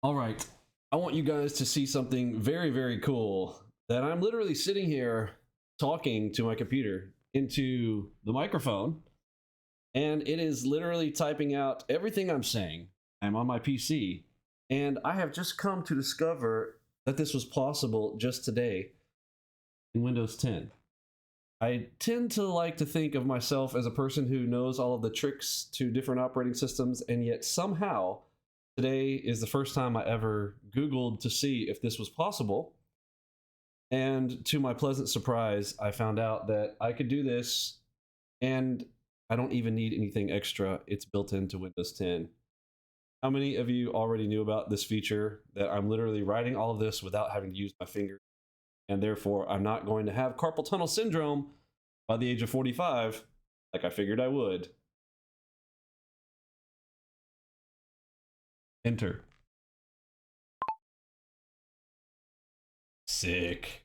All right, I want you guys to see something very, very cool that I'm literally sitting here talking to my computer into the microphone, and it is literally typing out everything I'm saying. I'm on my PC, and I have just come to discover that this was possible just today in Windows 10. I tend to like to think of myself as a person who knows all of the tricks to different operating systems, and yet somehow today is the first time I ever Googled to see if this was possible. And to my pleasant surprise, I found out that I could do this, and I don't even need anything extra. It's built into Windows 10. How many of you already knew about this feature, that I'm literally writing all of this without having to use my fingers, and therefore I'm not going to have carpal tunnel syndrome by the age of 45 like I figured I would? Enter. Sick.